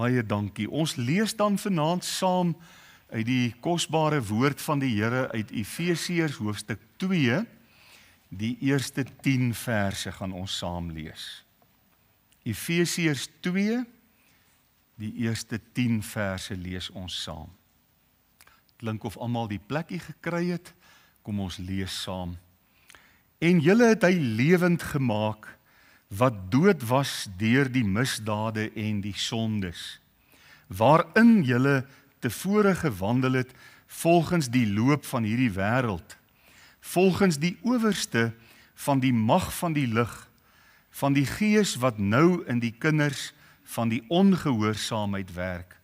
Baie dankie. Ons lees dan vanaand saam uit die kosbare woord van die Here uit Efesiërs hoofstuk 2, die eerste 10 verse gaan ons saam lees. Efesiërs 2, die eerste 10 verse lees ons saam. Klink of almal die plekkie gekry het, kom ons lees saam. En julle het hy lewend gemaak, wat dood was deur die misdade en die sondes, waarin julle tevore gewandel het volgens die loop van hierdie wêreld, volgens die owerste van die mag van die lig, van die gees wat nou in die kinders van die ongehoorsaamheid werk,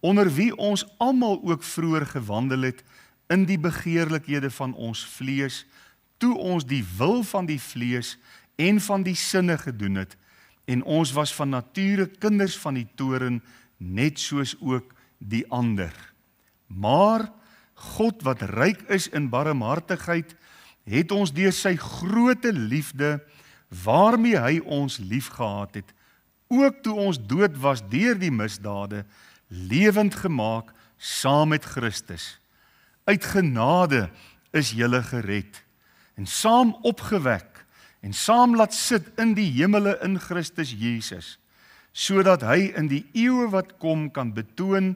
onder wie ons almal ook vroeër gewandel het in die begeerlikhede van ons vlees, toe ons die wil van die vlees en van die sinne gedoen het, en ons was van nature kinders van die toorn, net soos ook die ander. Maar God wat ryk is in barmhartigheid, het ons deur sy groote liefde, waarmee hy ons liefgehad het, ook toe ons dood was deur die misdade, lewend gemaak saam met Christus. Uit genade is julle gered, en saam opgewek, en saam laat sit in die hemele in Christus Jesus, sodat hy in die eeue wat kom kan betoon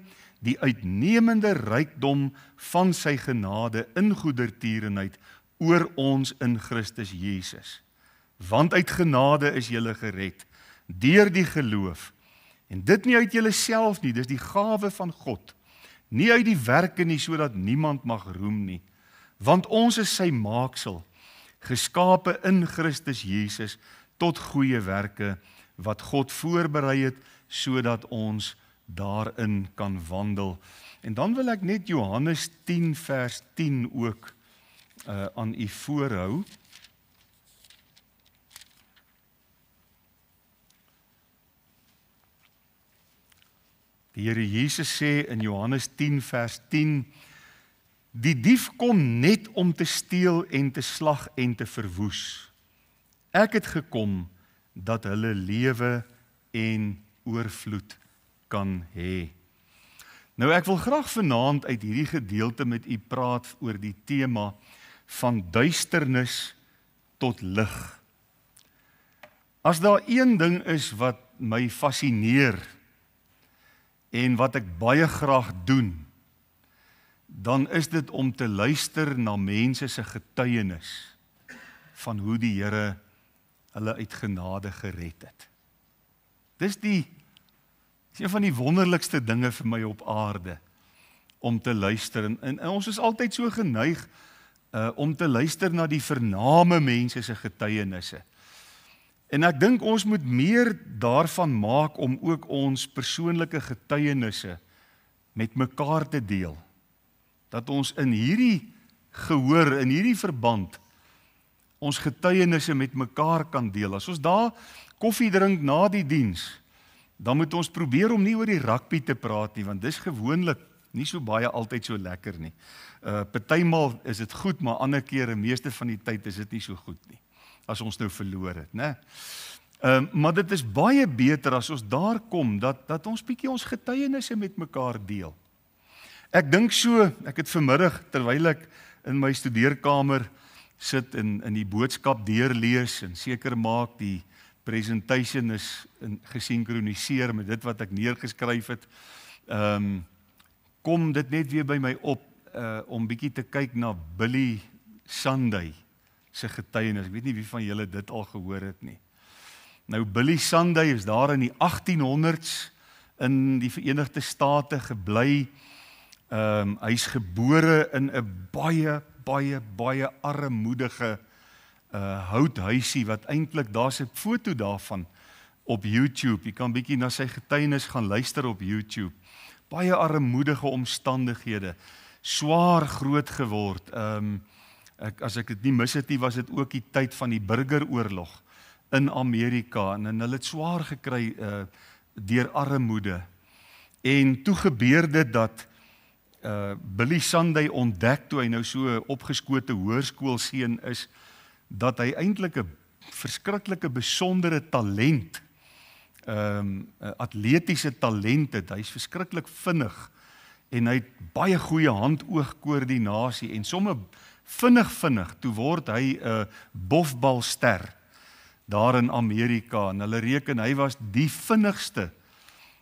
die uitnemende rykdom van sy genade in goedertierenheid oor ons in Christus Jesus. Want uit genade is julle gered, deur die geloof, en dit nie uit julle self nie, dis die gawe van God, nie uit die werke nie, sodat niemand mag roem nie, want ons is sy maaksel, geskape in Christus Jesus tot goeie werke wat God voorberei het sodat ons daarin kan wandel. En dan wil ek net Johannes 10 vers 10 ook aan u voorhou. Die Here Jesus sê in Johannes 10 vers 10: Die dief kom net om te steel en te slag en te verwoes. Ek het gekom dat hulle lewe en oorvloed kan hê. Nou ek wil graag vanaand uit hierdie gedeelte met u praat oor die tema van duisternis tot lig. As daar een ding is wat my fascineer en wat ek baie graag doen, dan is dit om te luister na mense se getuienis van hoe die Here hulle uit genade gered het. Dis een van die wonderlikste dinge vir my op aarde, om te luister. En ons is altyd so geneig om te luister na die vername mense se getuienisse. En ek dink ons moet meer daarvan maak om ook ons persoonlike getuienisse met mekaar te deel. Dat ons in hierdie gehoor, in hierdie verband, ons getuienisse met mekaar kan deel. As ons daar koffie drink na die diens, dan moet ons probeer om nie oor die rugby te praat nie, want dis gewoonlik nie so baie altyd so lekker nie. Partymal is dit goed, maar ander kere, meeste van die tyd is dit nie so goed nie, as ons nou verloor het, né? Maar dit is baie beter as ons daar kom, dat ons bietjie ons getuienisse met mekaar deel. Ek dink so, ek het vanmiddag, terwyl ek in my studeerkamer sit en in die boodskap deurlees en seker maak die presentation is gesinkroniseer met dit wat ek neergeskryf het, kom dit net weer by my op, om bietjie te kyk na Billy Sunday se getuienis. Ek weet nie wie van julle dit al gehoor het nie. Nou Billy Sunday is daar in die 1800s in die Verenigde State gebly. Hy is gebore in 'n baie armoedige houthuisie wat eintlik, daar's 'n foto daarvan op YouTube. Jy kan bietjie na sy getuienis gaan luister op YouTube. Baie armoedige omstandighede, swaar groot geword. As ek dit nie mis het nie, was dit ook die tyd van die burgeroorlog in Amerika en hulle het swaar gekry deur armoede. En toe gebeur dit dat Billy Sunday ontdek, toe hy nou so opgeskote hoërskoolseun is, dat hy eintlik 'n verskriklike besondere talent atletiese talent het. Hy's verskriklik vinnig en hy het baie goeie hand-oog-koördinasie en somme vinnig, toe word hy 'n bofbalster daar in Amerika en hulle reken hy was die vinnigste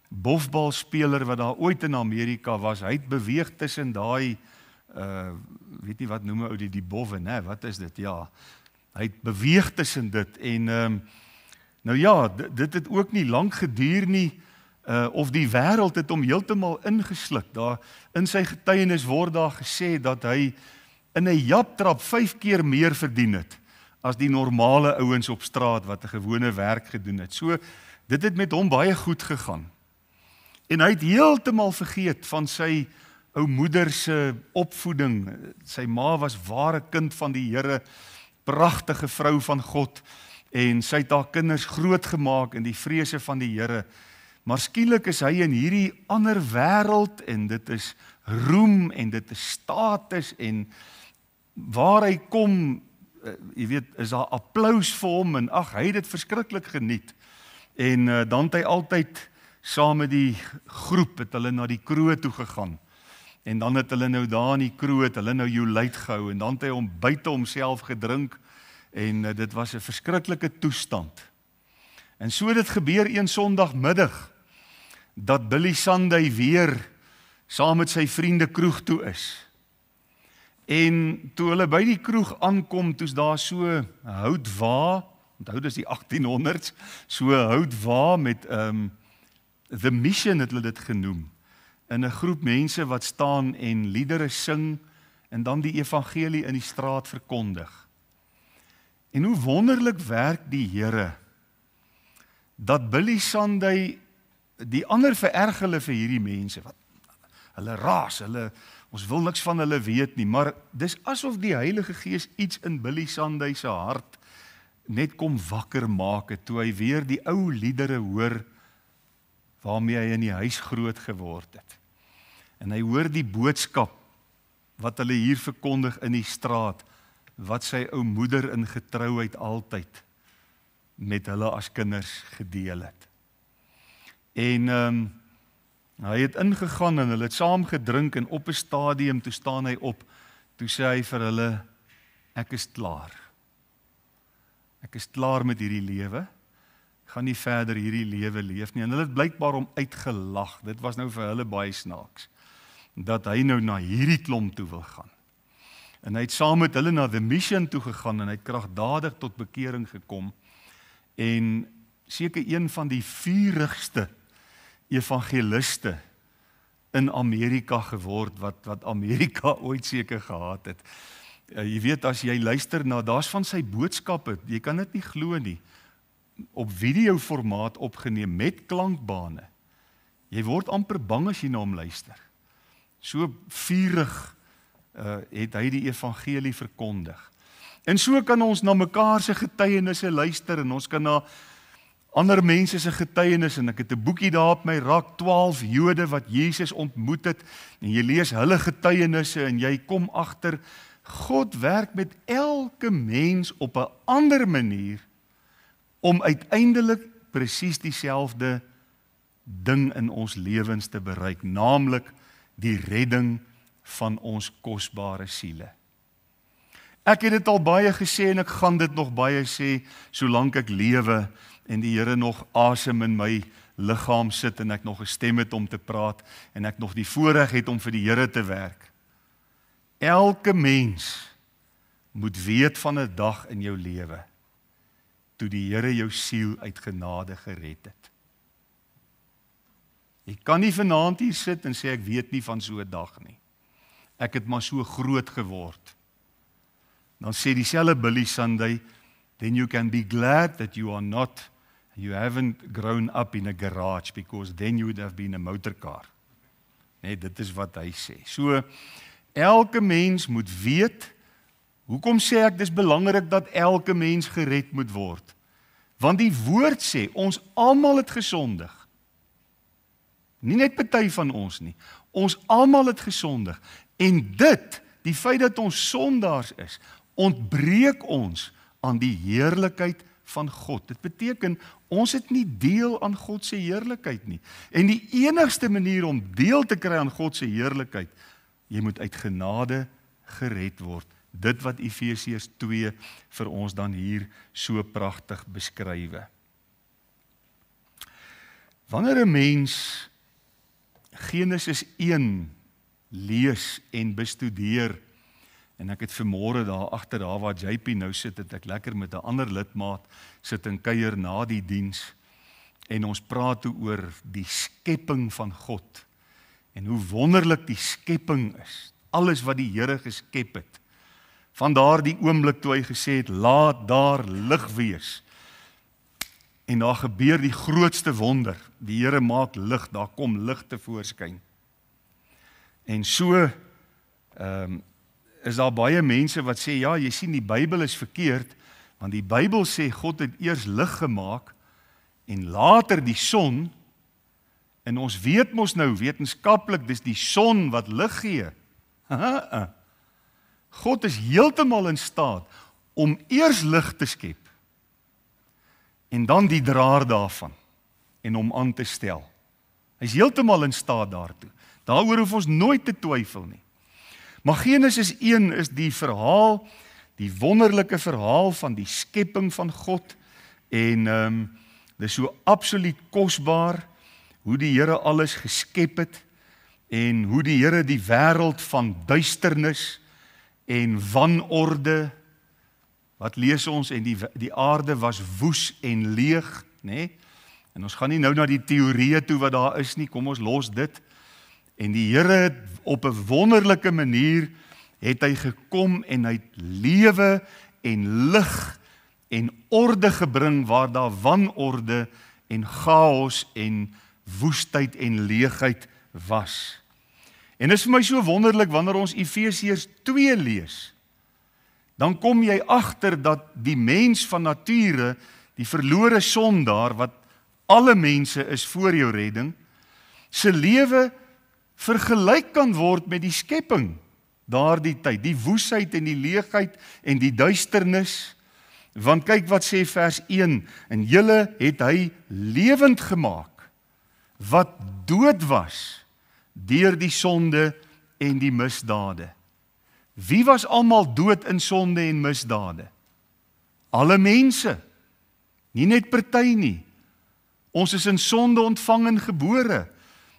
bofbalspeler wat daar ooit in Amerika was. Hy het beweeg tussen daai weet nie wat noem ou die boffe, né? Wat is dit? Ja. Hy het beweeg tussen dit en nou ja, dit het ook nie lank geduur nie of die wêreld het hom heeltemal ingesluk. Daar in sy getuienis word daar gesê dat hy in 'n japtrap 5 keer meer verdien het as die normale ouens op straat wat 'n gewone werk gedoen het. So dit het met hom baie goed gegaan. En hy het heeltemal vergeet van sy ou moeder se opvoeding. Sy ma was ware kind van die Here, pragtige vrou van God en sy het haar kinders grootgemaak in die vrese van die Here. Maar skielik is hy in hierdie ander wêreld en dit is roem en dit is status en waar hy kom, jy weet, is daar applous vir hom en ag, hy het dit verskriklik geniet. En dan het hy altyd saam met die groep het hulle na die kroeg toe gegaan. En dan het hulle nou daar in die kroeg het hulle nou jouluit gehou en dan het hy hom buite homself gedrink en dit was 'n verskriklike toestand. En so het dit gebeur een Sondagmiddag dat Billy Sunday weer saam met sy vriende kroeg toe is. En toe hulle by die kroeg aankom, toe's daar so houtwa, onthou dis die 1800s, so houtwa met The Mission het hulle dit genoem, in 'n groep mense wat staan en liedere sing en dan die evangelie in die straat verkondig. En hoe wonderlik werk die Here dat Billy Sunday die ander vererg hulle vir hierdie mense wat hulle raas, ons wil niks van hulle weet nie, maar dis asof die Heilige Gees iets in Billy Sunday se hart net kom wakker maak het, toe hy weer die ou liedere hoor waarmee hy in die huis groot geword het. En hy hoor die boodskap wat hulle hier verkondig in die straat, wat sy ou moeder in getrouheid altyd met hulle as kinders gedeel het. En hy het ingegaan en hulle het saam gedrink en op 'n stadium, toe staan hy op, toe sê hy vir hulle, ek is klaar. Ek is klaar met hierdie lewe. Ek gaan nie verder hierdie lewe leef nie. En hulle het blykbaar hom uitgelag. Dit was nou vir hulle baie snaaks, dat hy nou na hierdie klomp toe wil gaan. En hy het saam met hulle na The Mission toe gegaan en hy het kragtadig tot bekering gekom en seker een van die vurigste evangeliste in Amerika geword, wat Amerika ooit seker gehad het. Jy weet, as jy luister na, daar's van sy boodskappe, jy kan dit nie glo nie, op videoformaat opgeneem met klankbane. Jy word amper bang as jy na hom luister. So vurig het hy die evangelie verkondig. En so kan ons na mekaar se getuienisse luister en ons kan na ander mense se getuienis en ek het 'n boekie daar op my rak, 12 Jode wat Jesus ontmoet het en jy lees hulle getuienisse en jy kom agter God werk met elke mens op 'n ander manier om uiteindelik presies dieselfde ding in ons lewens te bereik, naamlik die redding van ons kosbare siele. Ek het dit al baie gesê en ek gaan dit nog baie sê solank ek lewe en die Here nog asem in my liggaam sit en ek nog 'n stem het om te praat en ek nog die voorreg het om vir die Here te werk. Elke mens moet weet van 'n dag in jou lewe toe die Here jou siel uit genade gered het. Jy kan nie vanaand hier sit en sê ek weet nie van so 'n dag nie. Ek het maar so groot geword. Dan sê dieselfde Billy Sunday, then you can be glad that you haven't grown up in a garage, because then you would have been a motorcar. Nee, dit is wat hy sê. So, elke mens moet weet, hoekom sê ek dis belangrik dat elke mens gered moet word? Want die woord sê, ons almal het gesondig. Nie net party van ons nie. Ons almal het gesondig. En dit, die feit dat ons sondaars is, ontbreek ons aan die heerlikheid van God. Dit beteken, ons het nie deel aan God se heerlikheid nie. En die enigste manier om deel te kry aan God se heerlikheid, jy moet uit genade gered word. Dit wat Efesiërs 2 vir ons dan hier so pragtig beskrywe. Wanneer 'n mens Genesis 1 lees en bestudeer, en ek het vanmôre daar agter daar waar JP nou sit, het ek lekker met 'n ander lidmaat sit en kuier na die diens, en ons praat toe oor die skepping van God, en hoe wonderlik die skepping is, alles wat die Here geskep het, van daardie oomblik toe hy gesê het, laat daar lig wees, en daar gebeur die grootste wonder, die Here maak lig, daar kom lig tevoorskyn. En so is daar baie mense wat sê, ja, jy sien die Bybel is verkeerd, want die Bybel sê God het eers lig gemaak, en later die son, en ons weet mos nou, wetenskaplik, dis die son wat lig gee. God is heeltemal in staat, om eers lig te skep, en dan die draer daarvan, en hom aan te stel. Hy is heeltemal in staat daartoe. Daaroor hoef ons nooit te twyfel nie. Maar Genesis 1 is die verhaal, die wonderlike verhaal van die skepping van God, en dit is so absoluut kosbaar, hoe die Here alles geskep het, en hoe die Here die wêreld van duisternis, en wanorde, wat lees ons, en die aarde was woes en leeg, né? En ons gaan nie nou na die teorieë toe wat daar is nie, kom ons los dit. En die Here het op 'n wonderlike manier, het hy gekom en hy het lewe en lig en orde gebring waar daar wanorde en chaos en woestheid en leegheid was. En dit is vir my so wonderlik wanneer ons Efesiërs 2 lees, dan kom jy agter dat die mens van nature, die verlore sondaar, wat alle mense is voor jou redding, se lewe vergelyk kan word met die skepping daardie tyd, die woesheid en die leegheid en die duisternis, want kyk wat sê vers 1, en julle het hy lewend gemaak, wat dood was, deur die sonde en die misdade. Wie was almal dood in sonde en misdade? Alle mense, nie net party nie. Ons is in sonde ontvang en gebore,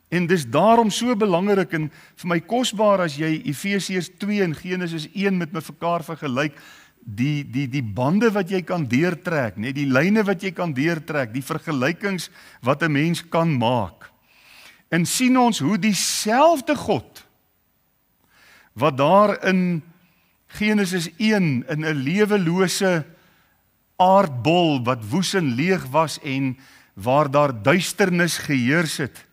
en dis daarom so belangrik en vir my kosbaar as jy Efesiërs 2 en Genesis 1 met mekaar vergelyk, die bande wat jy kan deurtrek, net die lyne wat jy kan deurtrek, die vergelykings wat 'n mens kan maak. En sien ons hoe dieselfde God wat daar in Genesis 1 in 'n lewelose aardbol wat woes en leeg was en waar daar duisternis geheers het,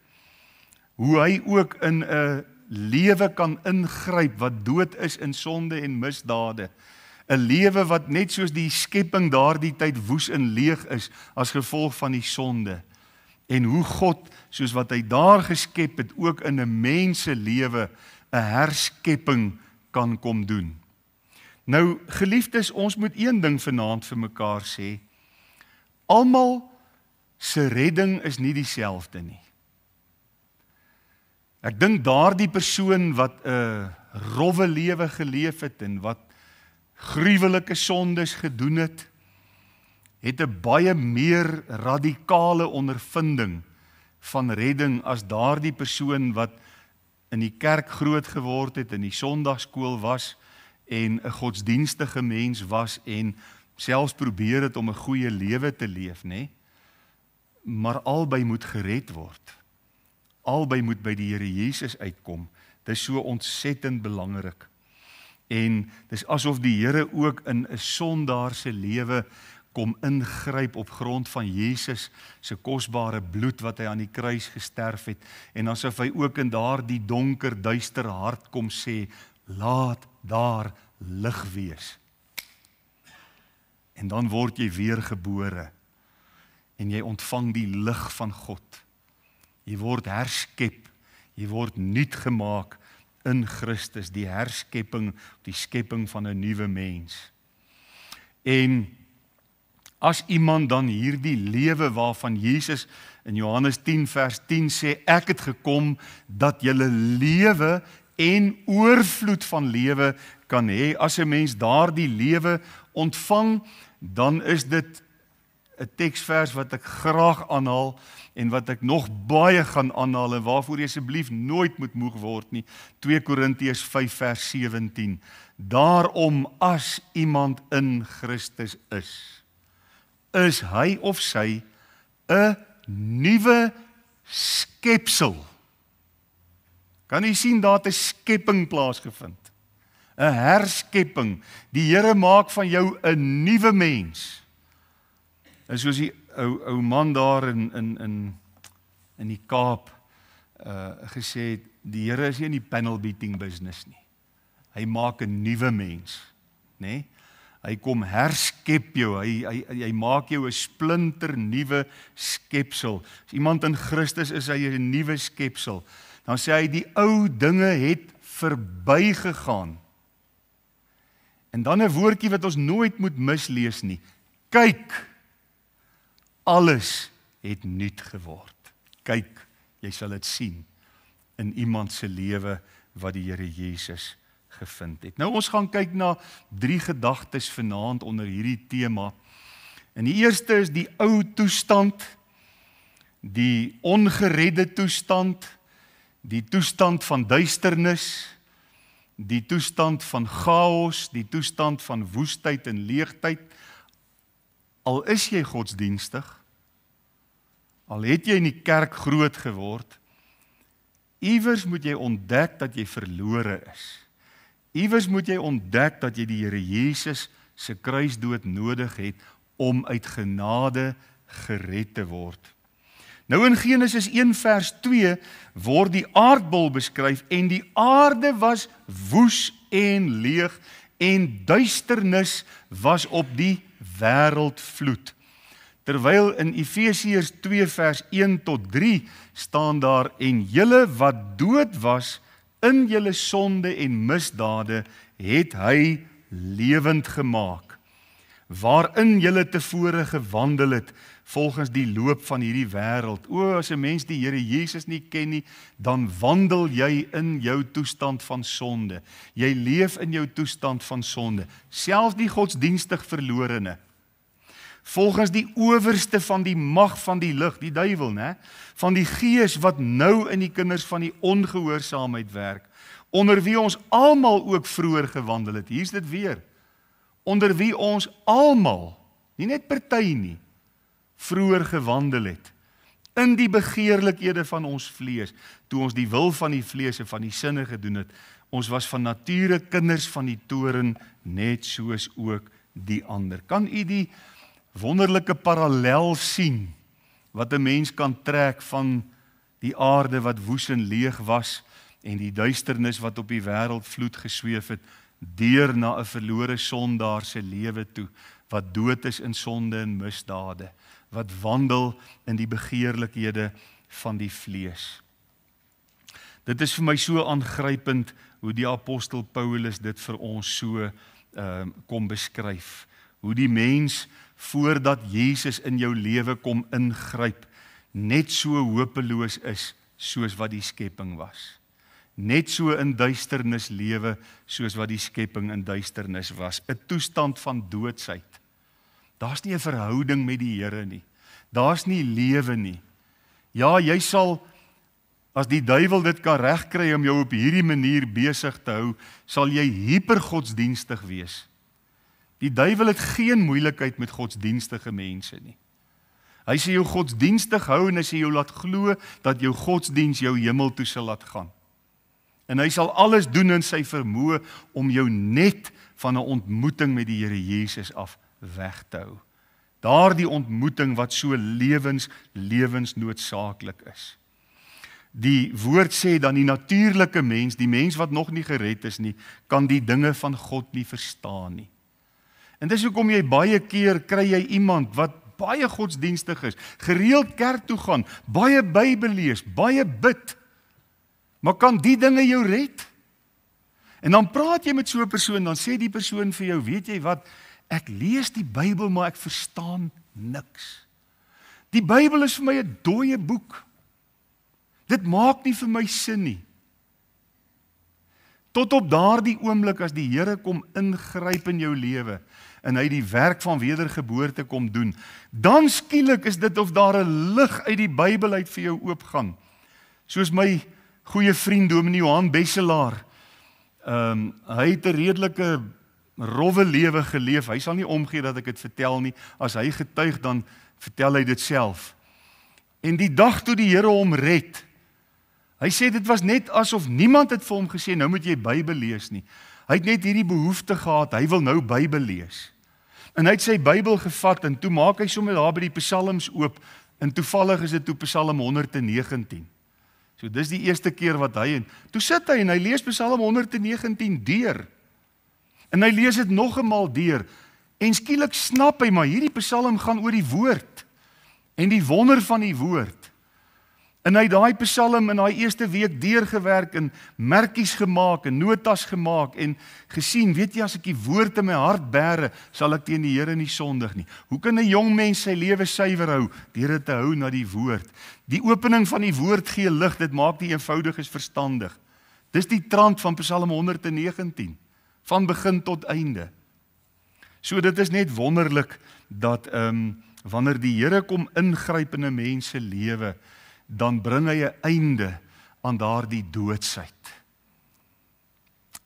hoe hy ook in 'n lewe kan ingryp wat dood is in sonde en misdade. 'n Lewe wat net soos die skepping daardie tyd woes en leeg is as gevolg van die sonde. En hoe God, soos wat hy daar geskep het, ook in 'n menselewe 'n herskepping kan kom doen. Nou, geliefdes, ons moet een ding vanaand vir mekaar sê. Almal se redding is nie dieselfde nie. Ek dink daardie persoon wat 'n rowwe lewe geleef het en wat gruwelike sondes gedoen het, het 'n baie meer radikale ondervinding van redding as daardie persoon wat in die kerk groot geword het, in die sonndagskool was en 'n godsdienstige mens was en selfs probeer het om 'n goeie lewe te leef, nê? Maar albei moet gered word. Albei moet by die Here Jesus uitkom. Dit is so ontsettend belangrik. En dis asof die Here ook in 'n sondaar se lewe kom ingryp op grond van Jesus se kosbare bloed wat hy aan die kruis gesterf het, en asof hy ook in daardie donker, duister hart kom sê, laat daar lig wees. En dan word jy weer gebore, en jy ontvang die lig van God. Jy word herskep, jy word nuut gemaak in Christus, die herskepping, die skepping van 'n nuwe mens. En as iemand dan hierdie lewe waarvan Jesus in Johannes 10 vers 10 sê, ek het gekom dat julle lewe en oorvloed van lewe kan hê. As 'n mens daardie lewe ontvang, dan is dit 'n teksvers wat ek graag aanhaal en wat ek nog baie gaan aanhaal en waarvoor jy asseblief nooit moet moeg word nie. 2 Korintiërs 5 vers 17. Daarom as iemand in Christus is hy of sy 'n nuwe skepsel. Kan jy sien, daar het 'n skepping plaasgevind. 'n Herskepping. Die Here maak van jou 'n nuwe mens. En soos die ou man daar in die Kaap gesê het, die Here is nie in die panel beating business nie. Hy maak 'n nuwe mens, né? Hy kom herskep jou, hy maak jou 'n splinter nuwe skepsel. As iemand in Christus is, hy 'n nuwe skepsel. Dan sê hy, die ou dinge het verbygegaan. En dan 'n woordjie wat ons nooit moet mislees nie. Kyk, alles het nuut geword. Kyk, jy sal dit sien in iemand se lewe wat die Here Jesus gevind het. Nou ons gaan kyk na 3 gedagtes vanaand onder hierdie tema. En die eerste is die ou toestand, die ongeredde toestand, die toestand van duisternis, die toestand van chaos, die toestand van woestheid en leegtyd. Al is jy godsdienstig, al het jy in die kerk groot geword, iewers moet jy ontdek dat jy verlore is. Iewers moet jy ontdek dat jy die Here Jesus se kruisdood nodig het om uit genade gered te word. Nou in Genesis 1 vers 2 word die aardbol beskryf en die aarde was woes en leeg en duisternis was op die wêreldvloed. Terwyl in Efesiërs 2 vers 1 tot 3 staan daar, en julle wat dood was in julle sonde en misdade het hy lewend gemaak, waarin julle tevore gewandel het volgens die loop van hierdie wêreld. O, as 'n mens die Here Jesus nie ken nie, dan wandel jy in jou toestand van sonde. Jy leef in jou toestand van sonde. Selfs die godsdienstig verlorene, volgens die owerste van die mag van die lig, die duiwel, né? Van die gees wat nou in die kinders van die ongehoorsaamheid werk, onder wie ons almal ook vroeër gewandel het. Hier's dit weer. Onder wie ons almal, nie net party nie, vroeër gewandel het, in die begeerlikhede van ons vlees, toe ons die wil van die vlees en van die sinne gedoen het. Ons was van nature kinders van die toorn, net soos ook die ander. Kan u die wonderlike parallel sien, wat 'n mens kan trek van die aarde wat woes en leeg was, en die duisternis wat op die wêreldvloed gesweef het, deur na 'n verlore sondaar se lewe toe, wat dood is in sonde en misdade, wat wandel in die begeerlikhede van die vlees. Dit is vir my so aangrypend hoe die apostel Paulus dit vir ons so kom beskryf. Hoe die mens voordat Jesus in jou lewe kom ingryp, net so hopeloos is soos wat die skepping was. Net so in duisternis lewe soos wat die skepping in duisternis was. 'n Toestand van doodsheid. Daar's nie 'n verhouding met die Here nie. Daar's nie lewe nie. Ja, jy sal, as die duiwel dit kan regkry om jou op hierdie manier besig te hou, sal jy hypergodsdienstig wees. Die duiwel het geen moeilikheid met godsdienstige mense nie. Hy sê jou godsdienstig hou en hy sê jou laat glo dat jou godsdiens jou hemel toe sal laat gaan. En hy sal alles doen in sy vermoë om jou net van 'n ontmoeting met die Here Jesus af weg te hou. Daardie ontmoeting wat so lewensnoodsaaklik is. Die woord sê dan die natuurlike mens, die mens wat nog nie gered is nie, kan die dinge van God nie verstaan nie. En dis hoekom jy baie keer kry jy iemand wat baie godsdienstig is, gereeld kerk toe gaan, baie Bybel lees, baie bid, maar kan die dinge jou red? En dan praat jy met so 'n persoon, dan sê die persoon vir jou, weet jy wat, ek lees die Bybel, maar ek verstaan niks. Die Bybel is vir my 'n dooie boek. Dit maak nie vir my sin nie. Tot op daardie oomblik as die Here kom ingryp in jou lewe en hy die werk van wedergeboorte kom doen, dan skielik is dit of daar 'n lig uit die Bybel uit vir jou oopgaan. Soos my goeie vriend Dominee Johan Besselaar. Hy het 'n redelike rowwe lewe geleef. Hy sal nie omgee dat ek dit vertel nie. As hy getuig, dan vertel hy dit self. En die dag toe die Here hom red, hy sê dit was net asof niemand het vir hom gesê, nou moet jy Bybel lees nie. Hy het net hierdie behoefte gehad, hy wil nou Bybel lees. En hy het sy Bybel gevat en toe maak hy sommer daar by die Psalms oop en toevallig is dit toe Psalm 119. So dis die eerste keer wat hy en toe sit hy en hy lees Psalm 119 deur. En hy lees dit nog eenmaal deur en skielik snap hy maar hierdie Psalm gaan oor die woord en die wonder van die woord. En hy het daai Psalm in daai eerste week deurgewerk en merkies gemaak en notas gemaak en gesien, weet jy, as ek die woord in my hart bære, sal ek teen die Here nie sondig nie. Hoe kan 'n jong mens sy lewe suiwer hou? Deur dit te hou na die woord. Die opening van die woord gee lig, dit maak die eenvoudiges verstandig. Dis die trant van Psalm 119, van begin tot einde. So dit is net wonderlik dat wanneer die Here kom ingryp in 'n mens se lewe, dan bring hy 'n einde aan daardie doodsheid.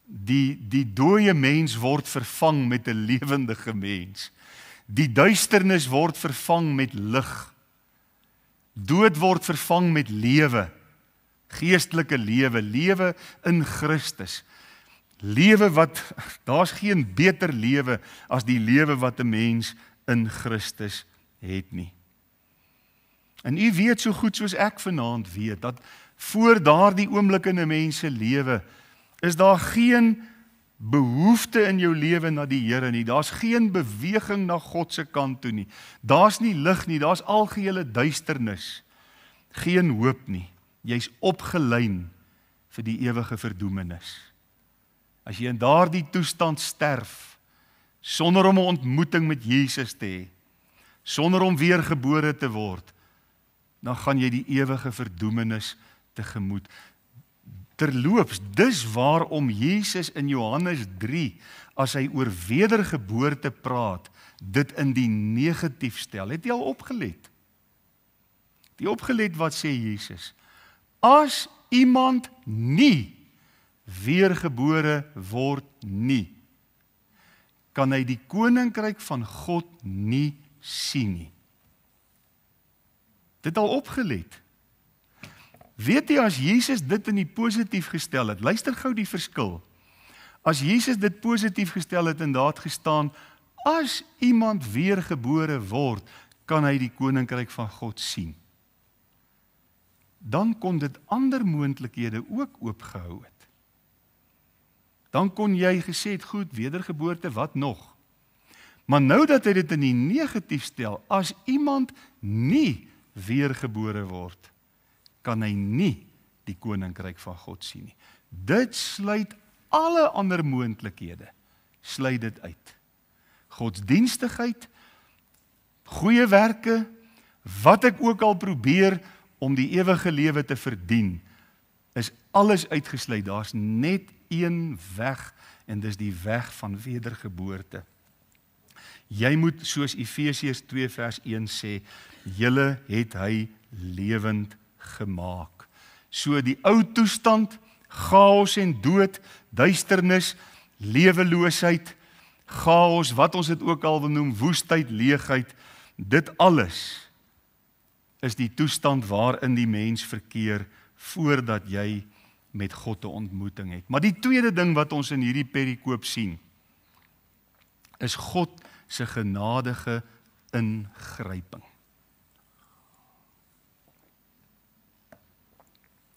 Die dooie mens word vervang met 'n lewendige mens. Die duisternis word vervang met lig. Dood word vervang met lewe. Geestelike lewe, lewe in Christus. Lewe wat, daar's geen beter lewe as die lewe wat 'n mens in Christus het nie. En u weet so goed soos ek vanaand weet, dat voor daardie oomblik in 'n mens se lewe, is daar geen behoefte in jou lewe na die Here nie, daar's geen beweging na God se kant toe nie, daar's nie lig nie, daar's algehele duisternis, geen hoop nie, jy's opgelyn vir die ewige verdoemenis. As jy in daardie toestand sterf, sonder om 'n ontmoeting met Jesus te hê, sonder om weergebore te word, dan gaan jy die ewige verdoemenis tegemoet. Terloops, dis waarom Jesus in Johannes 3, as hy oor wedergeboorte praat, dit in die negatief stel. Het jy al opgelet? Het jy opgelet wat sê Jesus? As iemand nie weergebore word nie, kan hy die koninkryk van God nie sien nie. Dit al opgelet. Weet jy, as Jesus dit in die positief gestel het, luister gou die verskil. As Jesus dit positief gestel het en daar het gestaan, as iemand weergebore word, kan hy die koninkryk van God sien. Dan kon dit ander moontlikhede ook oopgehou het. Dan kon jy gesê het, goed, wedergeboorte, wat nog? Maar nou dat hy dit in die negatief stel, as iemand nie weergebore word, kan hy nie die koninkryk van God sien nie. Dit sluit alle ander moontlikhede, sluit dit uit. Godsdienstigheid, goeie werke, wat ek ook al probeer om die ewige lewe te verdien, is alles uitgesluit. Daar's net een weg en dis die weg van wedergeboorte. Jy moet, soos Efesiërs 2 vers 1 sê, julle het hy lewend gemaak. So die ou toestand, chaos en dood, duisternis, leweloosheid, chaos, wat ons dit ook al wil noem, woestheid, leegheid, dit alles is die toestand waarin die mens verkeer voordat jy met God 'n ontmoeting het. Maar die tweede ding wat ons in hierdie perikoop sien, is God se genadige ingryping.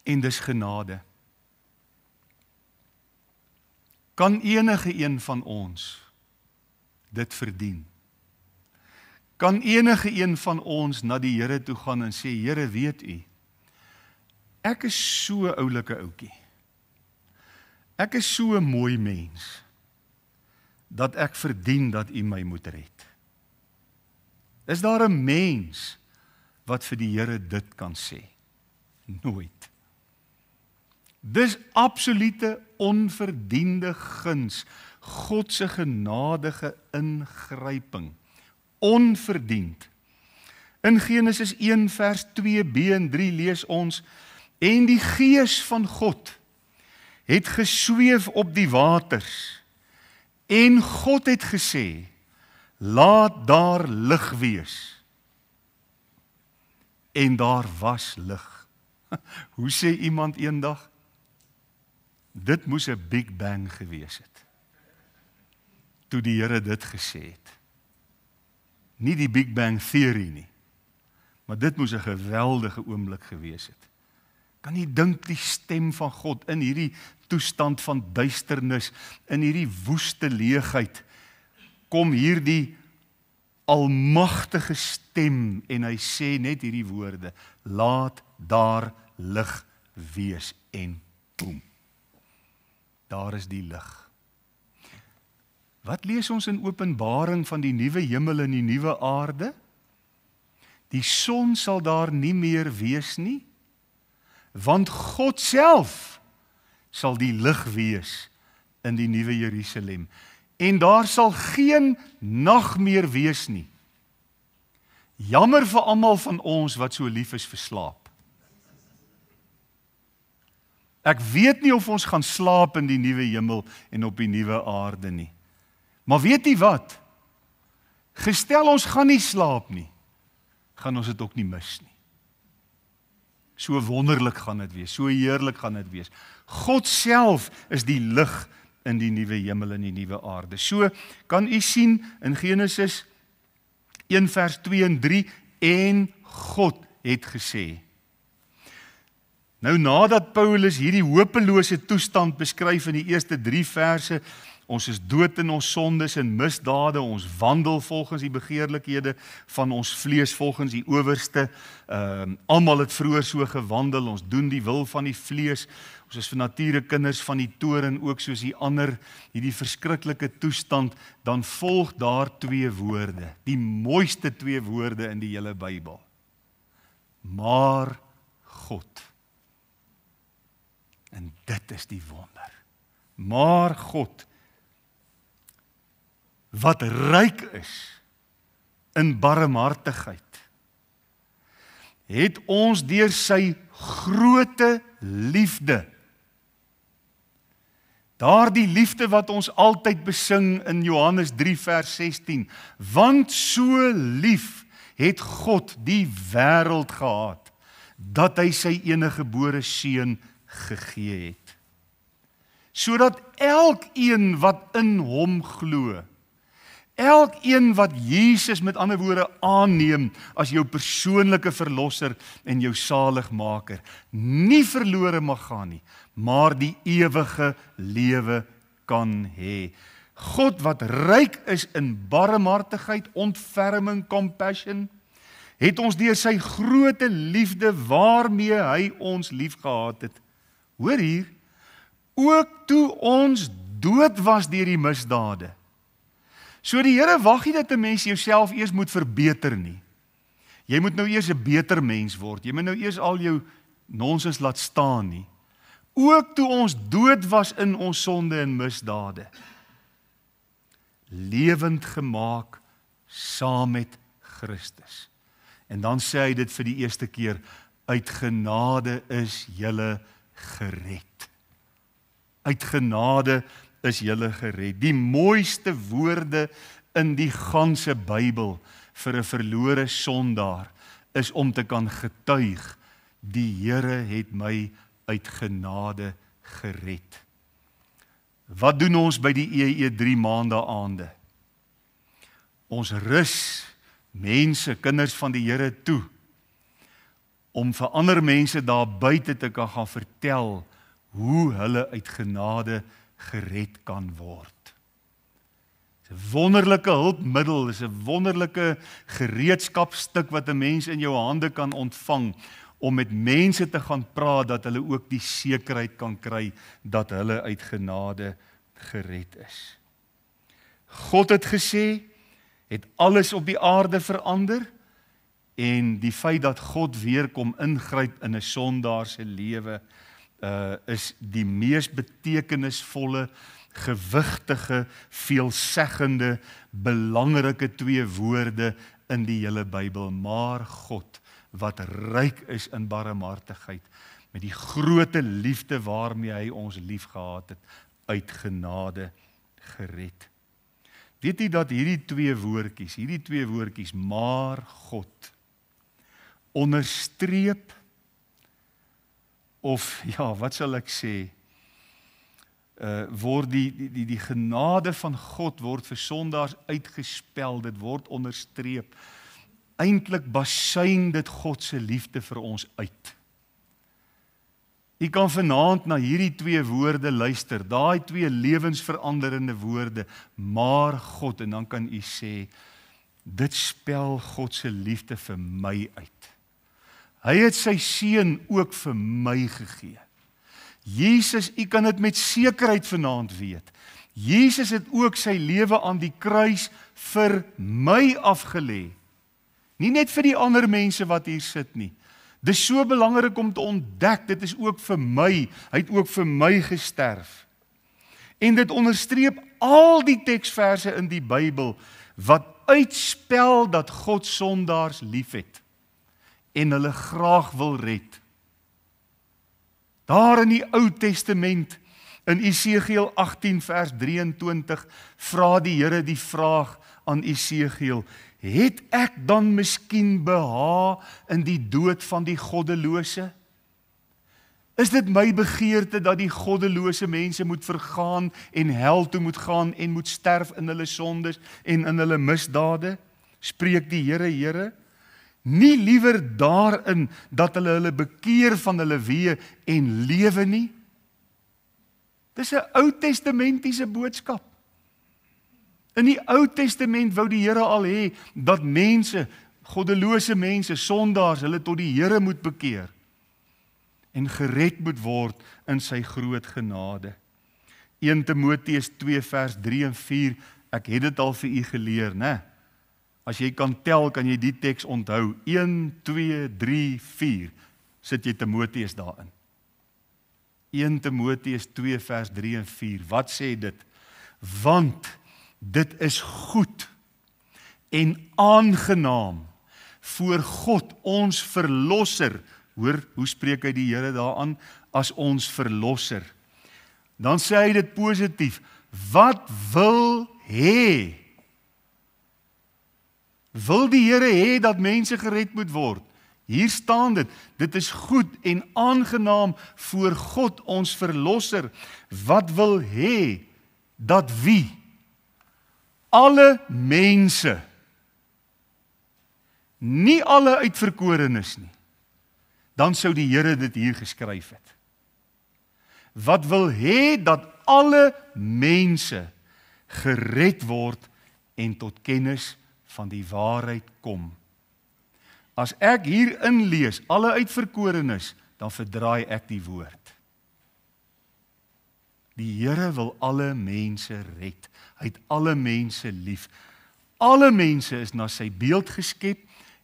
En dis genade. Kan enige een van ons dit verdien? Kan enige een van ons na die Here toe gaan en sê, Here, weet u, ek is so 'n oulike ouetjie. Ek is so 'n mooi mens. dat ek verdien dat U my moet red? Is daar 'n mens wat vir die Here dit kan sê? Nooit. Dis absolute onverdiende guns, God se genadige ingryping, onverdiend. In Genesis 1 vers 2b en 3 lees ons, en die Gees van God het gesweef op die waters, en God het gesê, laat daar lig wees. En daar was lig. Hoe sê iemand eendag? Dit moes 'n Big Bang gewees het. Toe die Here dit gesê het. Nie die Big Bang Theory nie. Maar dit moes 'n geweldige oomblik gewees het. Kan jy dink die stem van God in hierdie toestand van duisternis, in hierdie woeste leegheid, kom hierdie almagtige stem en hy sê net hierdie woorde, laat daar lig wees en boem. Daar is die lig. Wat lees ons in Openbaring van die nuwe hemel en die nuwe aarde? Die son sal daar nie meer wees nie, want God self sal die lig wees in die nuwe Jerusalem. En daar sal geen nag meer wees nie. Jammer vir almal van ons wat so lief is vir slaap. Ek weet nie of ons gaan slaap in die nuwe hemel en op die nuwe aarde nie. Maar weet jy wat? Gestel ons gaan nie slaap nie, gaan ons dit ook nie mis nie. So wonderlik gaan dit wees, so heerlik gaan dit wees. God self is die lig in die nuwe hemel en die nuwe aarde. So kan u sien in Genesis 1 vers 2 en 3, en God het gesê. Nou nadat Paulus hierdie hopelose toestand beskryf in die eerste 3 verse, ons is dood in ons sondes en misdade, ons wandel volgens die begeerlikhede van ons vlees, volgens die owerste, almal het vroeër so gewandel, ons doen die wil van die vlees, ons is vir nature kinders van die toren, ook soos die ander, hierdie verskriklike toestand, dan volg daar 2 woorde, die mooiste 2 woorde in die hele Bybel. Maar God. En dit is die wonder. Maar God, wat ryk is in barmhartigheid, het ons deur sy groote liefde, daardie liefde wat ons altyd besing in Johannes 3 vers 16, want so lief het God die wêreld gehad, dat hy sy eniggebore seun gegee het, sodat elkeen wat in hom glo, elkeen wat Jesus met ander woorde aanneem as jou persoonlike verlosser en jou saligmaker, nie verlore mag gaan nie, maar die ewige lewe kan hê. God wat ryk is in barmhartigheid, ontferming, compassion, het ons deur sy groote liefde waarmee hy ons liefgehad het. Hoor hier, ook toe ons dood was deur die misdade. So die Here wag nie dat 'n mens jouself eers moet verbeter nie. Jy moet nou eers 'n beter mens word. Jy moet nou eers al jou nonsens laat staan nie. Ook toe ons dood was in ons sonde en misdade, lewend gemaak saam met Christus. En dan sê hy dit vir die eerste keer, uit genade is julle gered. Uit genade is julle gered. Die mooiste woorde in die ganse Bybel vir 'n verlore sondaar is om te kan getuig, die Here het my uit genade gered. Wat doen ons by die EE 3 maande aande? Ons rus mense, kinders van die Here toe, om vir ander mense daar buite te kan gaan vertel hoe hulle uit genade gered kan word. Dit is 'n wonderlike hulpmiddel, dit is 'n wonderlike gereedskapstuk wat 'n mens in jou hande kan ontvang om met mense te gaan praat dat hulle ook die sekerheid kan kry dat hulle uit genade gered is. God het gesê, het alles op die aarde verander, en die feit dat God weer kom ingryp in 'n sondaar se lewe, is die mees betekenisvolle, gewigtige, veelzeggende, belangrike 2 woorde in die hele Bybel. Maar God, wat ryk is in barmhartigheid, met die groote liefde waarmee hy ons lief gehad het, uit genade gered. Weet jy dat hierdie twee woordjies, maar God, onderstreep, of ja, wat sal ek sê, word die genade van God word vir sondaars uitgespel, dit word onderstreep. Eintlik basuin dit God se liefde vir ons uit. U kan vanaand na hierdie 2 woorde luister, daai 2 lewensveranderende woorde, maar God, en dan kan u sê, dit spel God se liefde vir my uit. Hy het sy seun ook vir my gegee. Jesus, u kan dit met sekerheid vanaand weet. Jesus het ook sy lewe aan die kruis vir my afgelê. Nie net vir die ander mense wat hier sit nie. Dit is so belangrik om te ontdek, dit is ook vir my. Hy het ook vir my gesterf. En dit onderstreep al die teksverse in die Bybel wat uitspel dat God sondaars liefhet en hulle graag wil red. Daar in die Ou Testament, in Esegiel 18 vers 23, vra die Here die vraag aan Esegiel, het ek dan miskien behaag in die dood van die goddelose? Is dit my begeerte dat die goddelose mense moet vergaan en hel toe moet gaan en moet sterf in hulle sondes en in hulle misdade? Spreek die Here, nie liewer daarin dat hulle bekeer van hulle weë en lewe nie? Dis 'n Ou Testamentiese boodskap. In die Ou Testament wou die Here al hê dat mense, goddelose mense, sondaars, hulle tot die Here moet bekeer en gered moet word in sy groot genade. 1 Timoteus 2 vers 3 en 4, ek het dit al vir u geleer, né? As jy kan tel, kan jy die teks onthou. 1, 2, 3, 4, sit jy Timoteus daarin. 1 Timoteus 2 vers 3 en 4, wat sê dit? Want dit is goed en aangenaam voor God ons verlosser. Hoor, hoe spreek hy die Here daaraan? As ons verlosser. Dan sê hy dit positief. Wat wil hê? Wil die Here hê dat mense gered moet word? Hier staan dit. Dit is goed en aangenaam voor God ons verlosser. Wat wil hê? Dat wie? Alle mense, nie alle uitverkorenes nie, dan sou die Here dit hier geskryf het. Wat wil hê dat alle mense gered word en tot kennis van die waarheid kom. As ek hier inlees, alle uitverkorenes, dan verdraai ek die woord. Die Here wil alle mense red. Hy het alle mense lief. Alle mense is na sy beeld geskep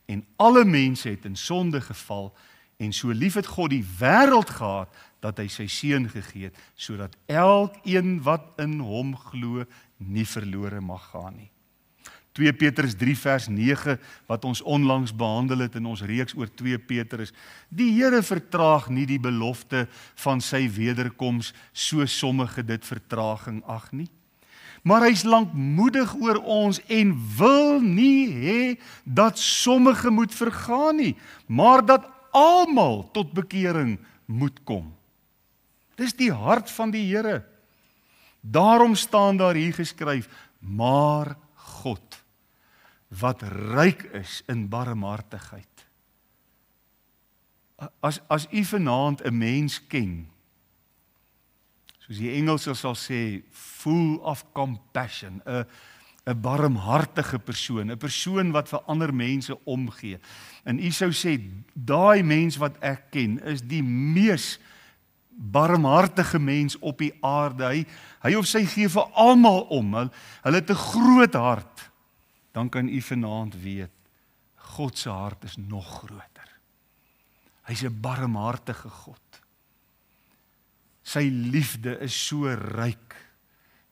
en alle mense het in sonde geval en so lief het God die wêreld gehad dat hy sy seun gegee het sodat elkeen wat in hom glo nie verlore mag gaan nie. 2 Petrus 3 vers 9 wat ons onlangs behandel het in ons reeks oor 2 Petrus. Die Here vertraag nie die belofte van sy wederkoms so sommige dit vertraging ag nie. Maar hy is lankmoedig oor ons en wil nie hê dat sommige moet vergaan nie, maar dat almal tot bekering moet kom. Dis die hart van die Here. Daarom staan daar hier geskryf, maar God, wat ryk is in barmhartigheid. As u vanaand 'n mens ken, soos die Engelse sal sê, full of compassion, 'n barmhartige persoon, 'n persoon wat vir ander mense omgee. En u sou sê, daai mens wat ek ken, is die mees barmhartige mens op die aarde. Hy of sy gee vir almal om. Hulle het 'n groot hart. Dan kan u vanaand weet, God se hart is nog groter. Hy's 'n barmhartige God. Sy liefde is so ryk.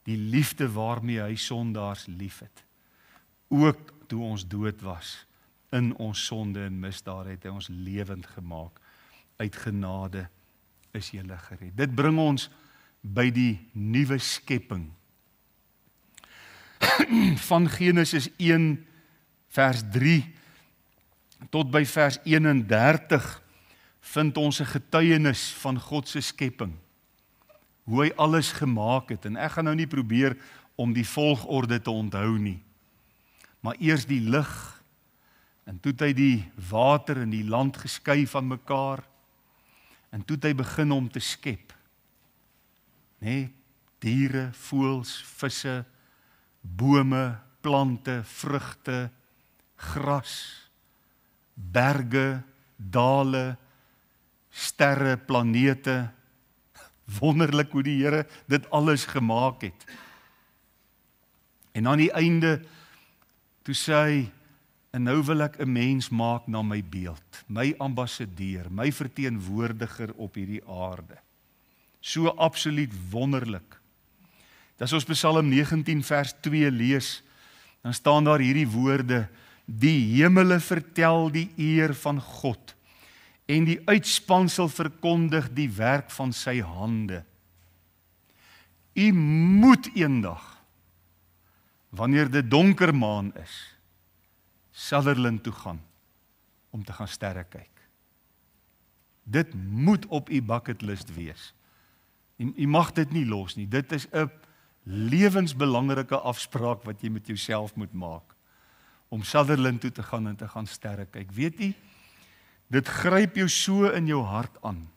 Die liefde waarmee hy sondaars liefhet. Ook toe ons dood was, in ons sonde en misdade het hy ons lewend gemaak. Uit genade is julle gered. Dit bring ons by die nuwe skepping. Van Genesis 1 vers 3 tot by vers 31 vind ons 'n getuienis van God se skepping. Hoe hy alles gemaak het. En ek gaan nou nie probeer om die volgorde te onthou nie. Maar eers die lig, en toe het hy die water en die land geskei van mekaar, en toe het hy begin om te skep. Nee, diere, voëls, visse, bome, plante, vrugte, gras, berge, dale, sterre, planete. Wonderlik hoe die Here dit alles gemaak het. En aan die einde, toe sê hy, en nou wil ek 'n mens maak na my beeld, my ambassadeur, my verteenwoordiger op hierdie aarde. So absoluut wonderlik. As ons Psalm 19 vers 2 lees, dan staan daar hierdie woorde, die hemele vertel die eer van God, en die uitspansel verkondig die werk van sy hande. U moet eendag, wanneer dit donker maan is, Sutherland toe gaan, om te gaan sterre kyk. Dit moet op u bucketlist wees. U mag dit nie los nie. Dit is 'n lewensbelangrike afspraak wat jy met jouself moet maak, om Sutherland toe te gaan en te gaan sterre kyk. Weet jy, dit gryp jou so in jou hart aan.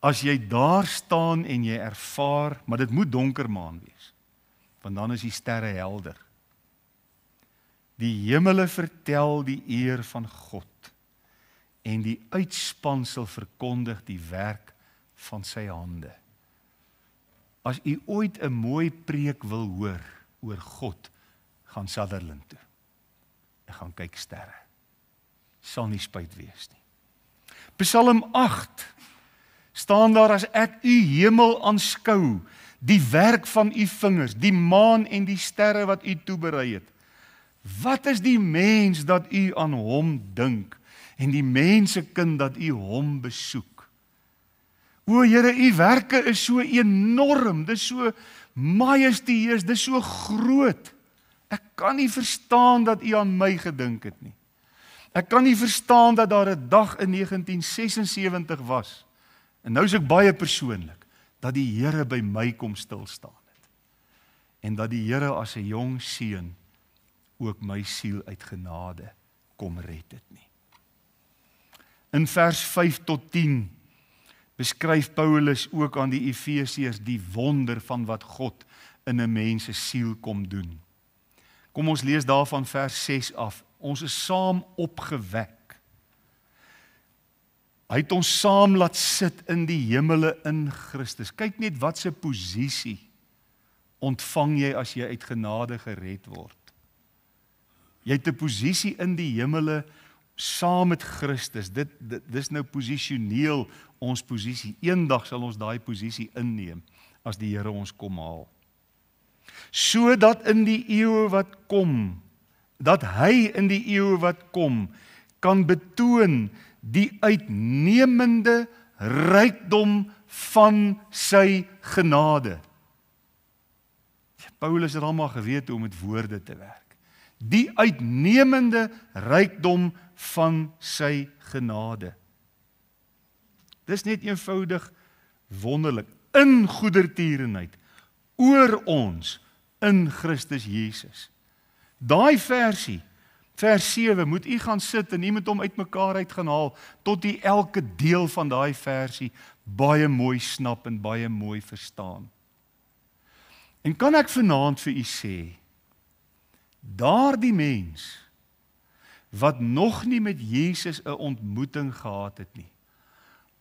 As jy daar staan en jy ervaar, maar dit moet donker maan wees, want dan is die sterre helder. Die hemele vertel die eer van God, en die uitspansel verkondig die werk van sy hande. As u ooit 'n mooi preek wil hoor oor God, gaan Sutherland toe. En gaan kyk sterre. Sal nie spyt wees nie. Psalm 8 staan daar, as ek u hemel aanskou, die werk van u vingers, die maan en die sterre wat u toeberei het. Wat is die mens dat u aan hom dink, en die mensekind dat u hom besoek? O Here, u werke is so enorm, dis so majestueus, dis so groot. Ek kan nie verstaan dat u aan my gedink het nie. Ek kan nie verstaan dat daar 'n dag in 1976 was, en nou is ek baie persoonlik, dat die Here by my kom stil staan het. En dat die Here as 'n jong seun ook my siel uit genade kom red het nie. In vers 5 tot 10 beskryf Paulus ook aan die Efesiërs die wonder van wat God in 'n mens se siel kom doen. Kom ons lees daarvan vers 6 af. Ons is saam opgewek. Hy het ons saam laat sit in die hemele in Christus. Kyk net wat se posisie ontvang jy as jy uit genade gered word. Jy het 'n posisie in die hemele saam met Christus. Dis nou posisioneel ons posisie. Eendag sal ons daai posisie inneem as die Here ons kom haal. Sodat in die eeue wat kom, dat hy in die eeue wat kom, kan betoon die uitnemende rykdom van sy genade. Paulus het almal geweet hoe om met woorde te werk. Die uitnemende rykdom van sy genade. Dis net eenvoudig wonderlik, in goedertierenheid, oor ons, in Christus Jesus. Daai versie, vers 7, moet u gaan sit en u moet hom uitmekaar uit gaan haal, tot u elke deel van daai versie baie mooi snap en baie mooi verstaan. En kan ek vanaand vir u sê, daardie mens, wat nog nie met Jesus 'n ontmoeting gehad het nie,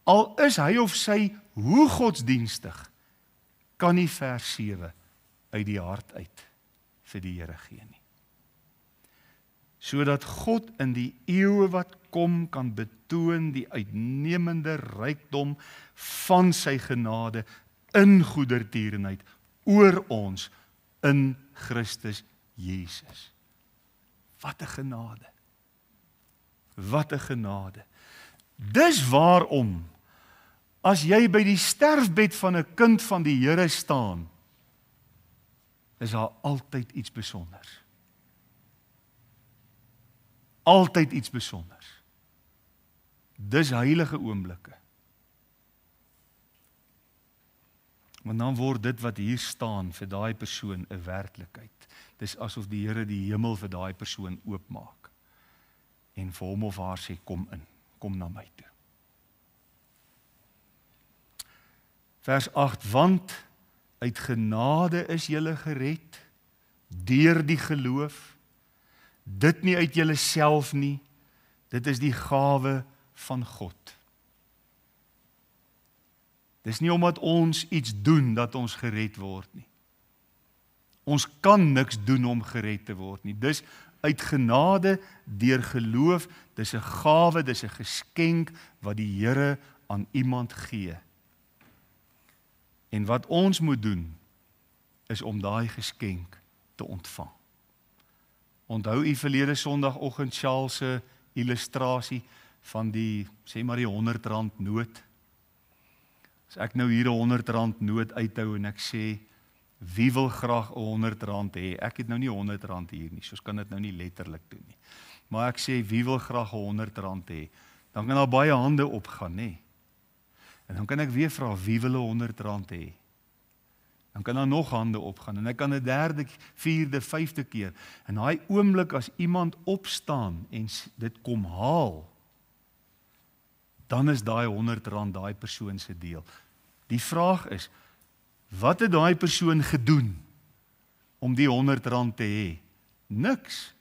al is hy of sy hoe godsdienstig, kan nie vers 7 uit die hart uit vir die Here gee nie. Sodat God in die eeue wat kom kan betoon die uitnemende rykdom van sy genade in goedertierenheid oor ons in Christus Jesus. Wat 'n genade. Wat 'n genade. Dis waarom as jy by die sterfbed van 'n kind van die Here staan, is daar altyd iets besonders. Altyd iets besonders. Dis heilige oomblikke. Want dan word dit wat hier staan vir daai persoon 'n werklikheid. Dis asof die Here die hemel vir daai persoon oopmaak en vir hom of haar sê, kom in, kom na my toe. Vers 8, want uit genade is julle gered, deur die geloof, dit nie uit julle self nie, dit is die gawe van God. Dis nie omdat ons iets doen dat ons gered word nie. Ons kan niks doen om gered te word nie. Dis uit genade deur geloof, dis 'n gawe, dis 'n geskenk wat die Here aan iemand gee. En wat ons moet doen, is om daai geskenk te ontvang. Onthou u verlede Sondagoggend Charles se illustrasie van die, sê maar die R100 noot. As ek nou hier 'n R100 noot uithou en ek sê, wie wil graag 'n R100 hê? Ek het nou nie R100 hier nie, soos kan dit nou nie letterlik doen nie. Maar ek sê, wie wil graag 'n R100 hê? Dan kan daar baie hande opgaan, nê? En dan kan ek weer vra, wie wil 'n R100 hê? Dan kan daar nog hande opgaan, en ek kan 'n derde, vierde, vyfde keer. En daai oomblik as iemand opstaan en dit kom haal, dan is daai R100 daai persoon se deel. Die vraag is, wat het daai persoon gedoen om die R100 te hê? Niks.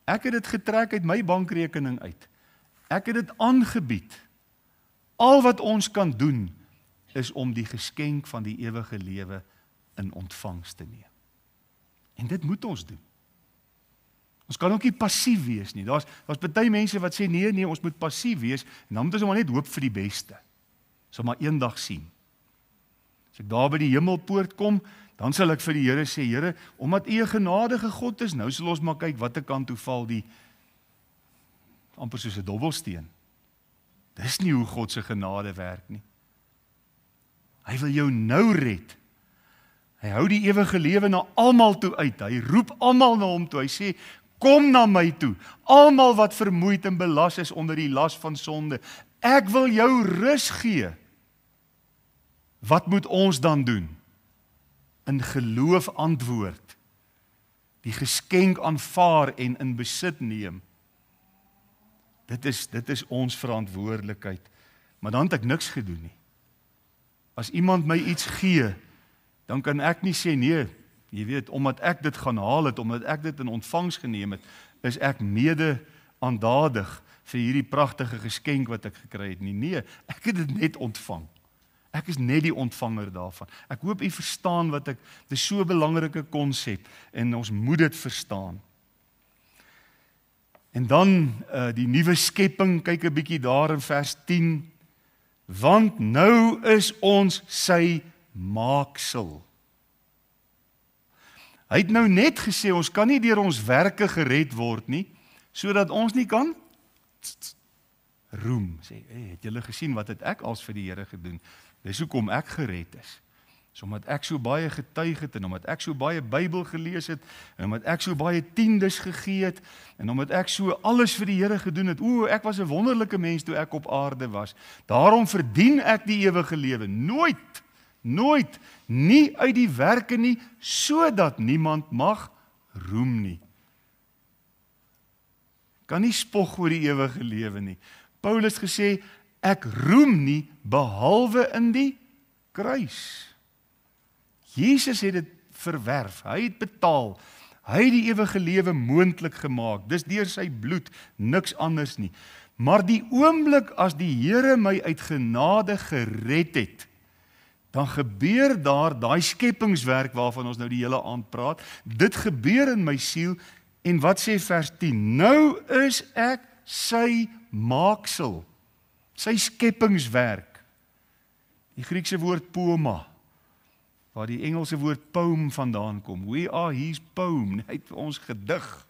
Ek het dit getrek uit my bankrekening uit. Ek het dit aangebied. Al wat ons kan doen, is om die geskenk van die ewige lewe in ontvangs te neem. En dit moet ons doen. Ons kan ook nie passief wees nie. Daar's baie mense wat sê, nee, ons moet passief wees, en dan moet ons maar net hoop vir die beste. Sal maar eendag sien. As ek daar by die hemelpoort kom, dan sal ek vir die Here sê, Here, omdat U 'n genadige God is, nou sal ons maar kyk, watter kant toe val die, amper soos 'n dobbelsteen. Dis nie hoe God se genade werk nie. Hy wil jou nou red. Hy hou die ewige lewe na almal toe uit. Hy roep almal na hom toe. Hy sê, kom na my toe. Almal wat vermoeid en belas is onder die las van sonde. Ek wil jou rus gee. Wat moet ons dan doen? In geloof antwoord. Die geskenk aanvaar en in besit neem. Dit is ons verantwoordelikheid. Maar dan het ek niks gedoen nie. As iemand my iets gee, dan kan ek nie sê, nee, jy weet, omdat ek dit gaan haal het, omdat ek dit in ontvangs geneem het, is ek mede aandadig vir hierdie pragtige geskenk wat ek gekry het nie. Nee, ek het dit net ontvang. Ek is net die ontvanger daarvan. Ek hoop u verstaan dit is so 'n belangrike konsep, en ons moet dit verstaan. En dan die nuwe skepping, kyk 'n bietjie daar in vers 10, want nou is ons sy maaksel. Hy het nou net gesê, ons kan nie deur ons werke gered word nie, sodat ons nie kan roem, sê, het julle gesien wat het ek als vir die Here gedoen? Dis hoekom ek gered is. So omdat ek so baie getuig het, en omdat ek so baie Bybel gelees het, en omdat ek so baie tiendes gegee het, en omdat ek so alles vir die Here gedoen het, ek was 'n wonderlike mens toe ek op aarde was. Daarom verdien ek die ewige lewe. Nooit, nie uit die werke nie, sodat niemand mag roem nie. Kan nie spog oor die ewige lewe nie. Paulus gesê, ek roem nie behalwe in die kruis. Jesus het dit verwerf, hy het betaal, hy het die ewige lewe moontlik gemaak, dis deur sy bloed, niks anders nie. Maar die oomblik as die Here my uit genade gered het, dan gebeur daar daai skepingswerk waarvan ons nou die hele aand praat. Dit gebeur in my siel en wat sê vers 10? Nou is ek sy maaksel, sy skepingswerk. Die Griekse woord poema, waar die Engelse woord poem vandaan kom. We are his poem, hy het vir ons gedig.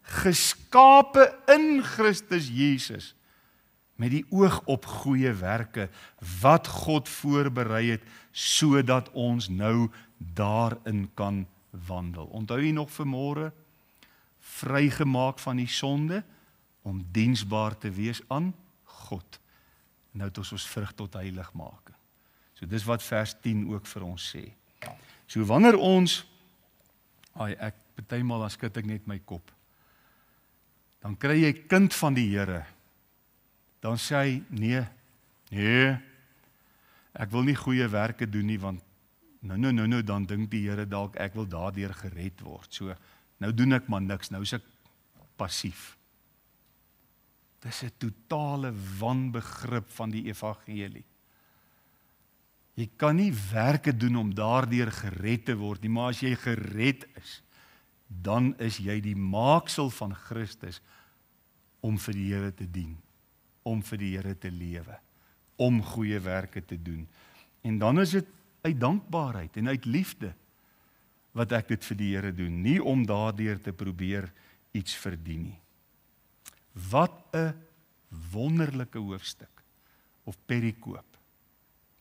Geskape in Christus Jesus, met die oog op goeie werke, wat God voorberei het, sodat ons nou daarin kan wandel. Onthou jy nog vanmôre, vrygemaak van die sonde, om diensbaar te wees aan God. Nou het ons vrug tot heiligmaking. So dis wat vers 10 ook vir ons sê. So wanneer ons, partymal dan skud ek net my kop, dan kry jy kind van die Here, dan sê hy, nee, ek wil nie goeie werke doen nie, want nou, dan dink die Here dalk ek wil daardeur gered word. So, nou doen ek maar niks, nou is ek passief. Dis 'n totale wanbegrip van die evangelie. Jy kan nie werke doen om daardeur gered te word nie, maar as jy gered is, dan is jy die maaksel van Christus om vir die Here te dien, om vir die Here te lewe, om goeie werke te doen. En dan is dit uit dankbaarheid en uit liefde wat ek dit vir die Here doen, nie om daardeur te probeer iets verdien nie. Wat 'n wonderlike hoofstuk of perikoop.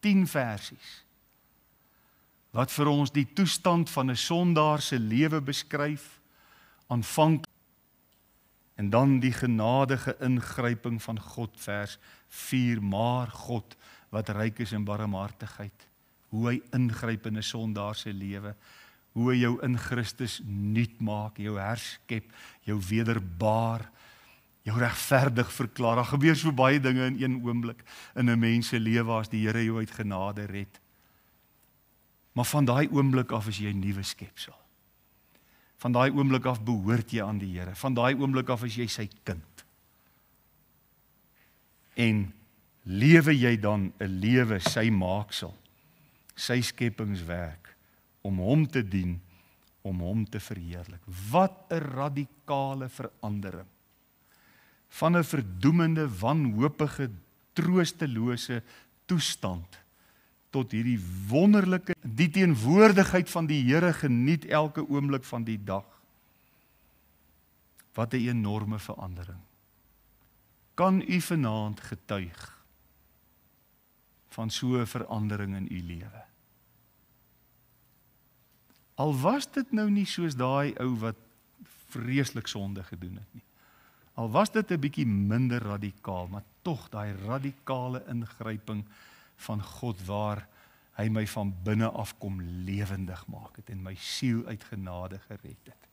10 versies wat vir ons die toestand van 'n sondaar se lewe beskryf, aanvanklik, en dan die genadige ingryping van God, vers 4, maar God wat ryk is in barmhartigheid, hoe hy ingryp in 'n sondaar se lewe, hoe hy jou in Christus nuut maak, jou herskep, jou wederbaar, jou regverdig verklaar. Daar gebeur so baie dinge in een oomblik in 'n mens se lewe as die Here jou uit genade red. Maar van daai oomblik af is jy 'n nuwe skepsel. Van daai oomblik af behoort jy aan die Here. Van daai oomblik af is jy sy kind. En lewe jy dan 'n lewe sy maaksel, sy skepingswerk, om hom te dien, om hom te verheerlik. Wat 'n radikale verandering. Van 'n verdoemende, wanhoopige, troostelose toestand tot hierdie wonderlike, die teenwoordigheid van die Here geniet elke oomblik van die dag. Wat 'n enorme verandering. Kan u vanaand getuig van so 'n verandering in u lewe? Al was dit nou nie soos daai ou wat vreeslik sonde gedoen het nie. Al was dit 'n bietjie minder radikaal, maar tog daai radikale ingryping van God waar hy my van binne af kom lewendig maak het en my siel uit genade gered het.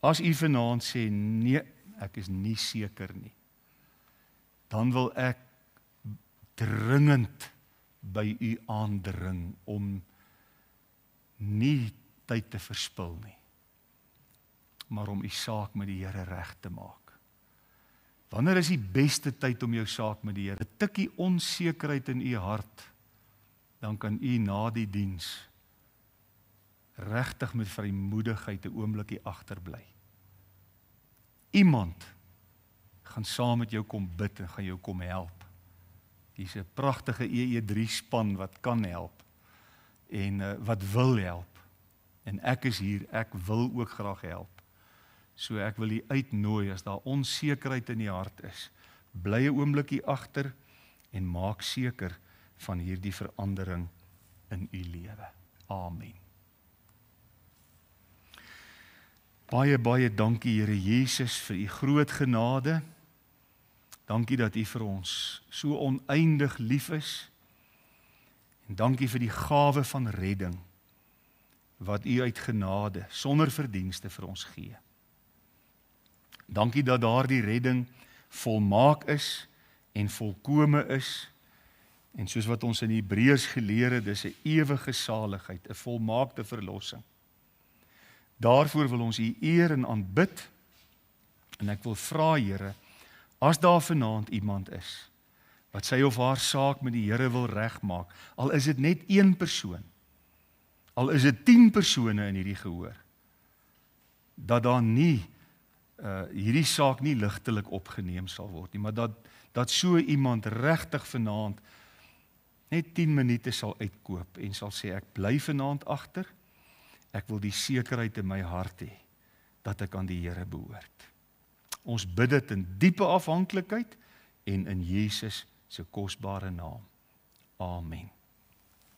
As u vanaand sê, nee, ek is nie seker nie, dan wil ek dringend by u aandring om nie tyd te verspil nie, maar om u saak met die Here reg te maak. Wanneer is die beste tyd om jou saak met die Here? 'n Tikkie onsekerheid in u hart, dan kan u na die diens regtig met vrymoedigheid 'n oombliekie agterbly. Iemand gaan saam met jou kom bid en gaan jou kom help. Hier's 'n pragtige EE3 span wat kan help en wat wil help. En ek is hier, ek wil ook graag help. So ek wil u uitnooi, as daar onsekerheid in die hart is, bly 'n oombliekie agter en maak seker van hierdie verandering in u lewe. Amen. Baie, baie dankie Here Jesus vir u groot genade. Dankie dat u vir ons so oneindig lief is. En dankie vir die gawe van redding wat u uit genade sonder verdienste vir ons gee. Dankie dat daardie redding volmaak is en volkome is. En soos wat ons in Hebreërs geleer het, dis 'n ewige saligheid, 'n volmaakte verlossing. Daarvoor wil ons u eer en aanbid. En ek wil vra, Here, As daar vanaand iemand is wat sy of haar saak met die Here wil regmaak, al is dit net een persoon, al is dit 10 persone in hierdie gehoor, dat daar nie hierdie saak nie ligtelik opgeneem sal word nie, maar dat so iemand regtig vanaand net 10 minute sal uitkoop en sal sê, ek bly vanaand agter, ek wil die sekerheid in my hart hê, dat ek aan die Here behoort. Ons bid dit in diepe afhanklikheid en in Jesus se kosbare naam. Amen.